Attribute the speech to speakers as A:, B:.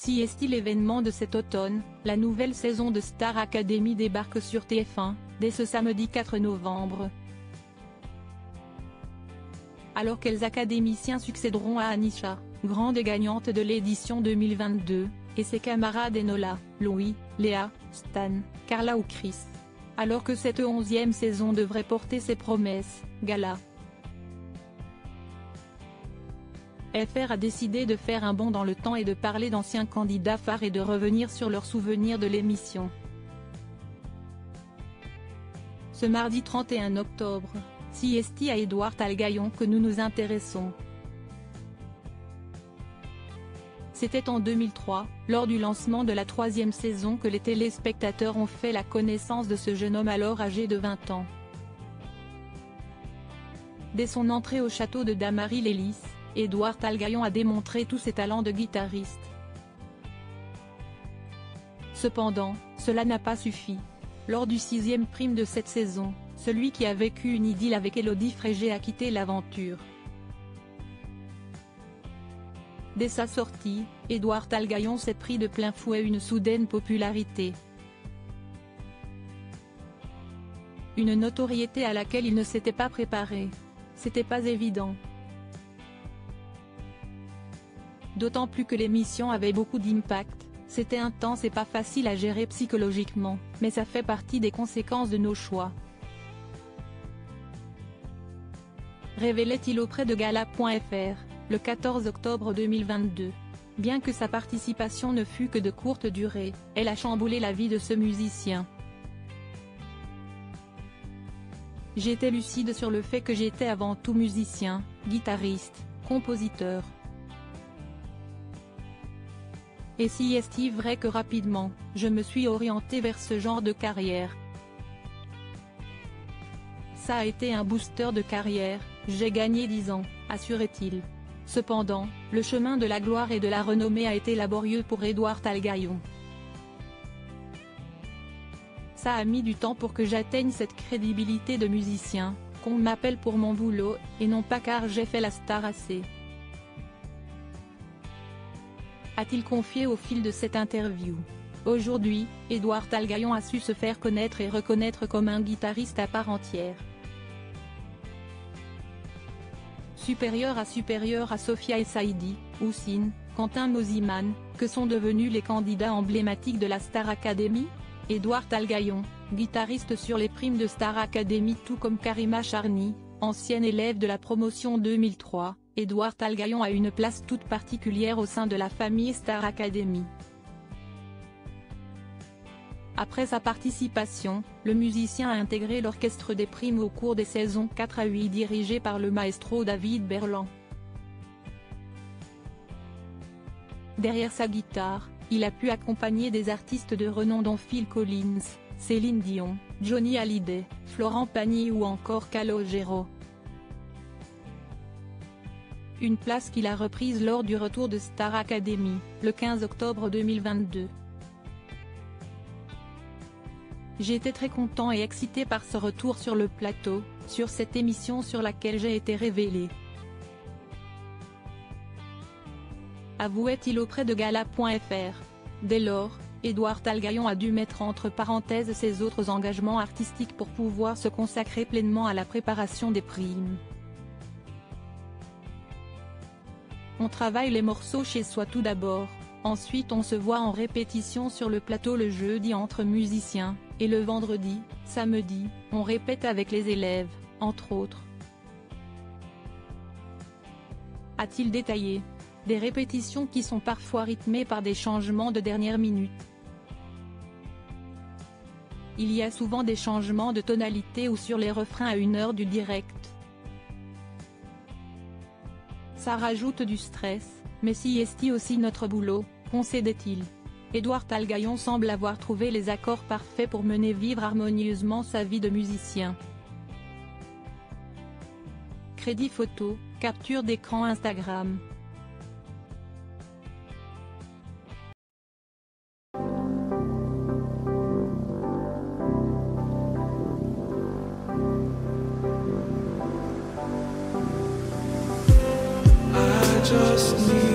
A: Si est l'événement de cet automne, la nouvelle saison de Star Academy débarque sur TF1, dès ce samedi 4 novembre. Alors quels académiciens succéderont à Anisha, grande gagnante de l'édition 2022, et ses camarades Enola, Louis, Léa, Stan, Carla ou Chris? Alors que cette 11e saison devrait porter ses promesses, Gala FR a décidé de faire un bond dans le temps et de parler d'anciens candidats phares et de revenir sur leurs souvenirs de l'émission. Ce mardi 31 octobre, c'est à Édouard Talgaillon que nous nous intéressons. C'était en 2003, lors du lancement de la 3e saison que les téléspectateurs ont fait la connaissance de ce jeune homme alors âgé de 20 ans. Dès son entrée au château de Damary-les-Lys, Édouard Talgaillon a démontré tous ses talents de guitariste. Cependant, cela n'a pas suffi. Lors du 6e prime de cette saison, celui qui a vécu une idylle avec Élodie Frégé a quitté l'aventure. Dès sa sortie, Édouard Talgaillon s'est pris de plein fouet une soudaine popularité. Une notoriété à laquelle il ne s'était pas préparé. C'était pas évident. D'autant plus que l'émission avait beaucoup d'impact, c'était intense et pas facile à gérer psychologiquement, mais ça fait partie des conséquences de nos choix. Révélait-il auprès de Gala.fr, le 14 octobre 2022. Bien que sa participation ne fût que de courte durée, elle a chamboulé la vie de ce musicien. J'étais lucide sur le fait que j'étais avant tout musicien, guitariste, compositeur. Et si est-il vrai que rapidement, je me suis orienté vers ce genre de carrière. Ça a été un booster de carrière, j'ai gagné 10 ans, assurait-il. Cependant, le chemin de la gloire et de la renommée a été laborieux pour Édouard Talgaillon. Ça a mis du temps pour que j'atteigne cette crédibilité de musicien, qu'on m'appelle pour mon boulot, et non pas car j'ai fait la star assez. A-t-il confié au fil de cette interview. Aujourd'hui, Édouard Talgaillon a su se faire connaître et reconnaître comme un guitariste à part entière. Supérieur à Sophia El Saïdi, Houssine, Quentin Mosimann, que sont devenus les candidats emblématiques de la Star Academy? Édouard Talgaillon, guitariste sur les primes de Star Academy tout comme Karima Charny, ancienne élève de la promotion 2003. Édouard Talgaillon a une place toute particulière au sein de la famille Star Academy. Après sa participation, le musicien a intégré l'orchestre des primes au cours des saisons 4 à 8 dirigé par le maestro David Berland. Derrière sa guitare, il a pu accompagner des artistes de renom dont Phil Collins, Céline Dion, Johnny Hallyday, Florent Pagny ou encore Calogero. Une place qu'il a reprise lors du retour de Star Academy, le 15 octobre 2022. J'étais très content et excité par ce retour sur le plateau, sur cette émission sur laquelle j'ai été révélé. Avouait-il auprès de Gala.fr. Dès lors, Édouard Talgaillon a dû mettre entre parenthèses ses autres engagements artistiques pour pouvoir se consacrer pleinement à la préparation des primes. On travaille les morceaux chez soi tout d'abord, ensuite on se voit en répétition sur le plateau le jeudi entre musiciens, et le vendredi, samedi, on répète avec les élèves, entre autres. A-t-il détaillé. Des répétitions qui sont parfois rythmées par des changements de dernière minute. Il y a souvent des changements de tonalité ou sur les refrains à 1 heure du direct. Ça rajoute du stress, mais si est aussi notre boulot, concédait-il. Édouard Talgaillon semble avoir trouvé les accords parfaits pour mener vivre harmonieusement sa vie de musicien. Crédit photo, capture d'écran Instagram.
B: Just need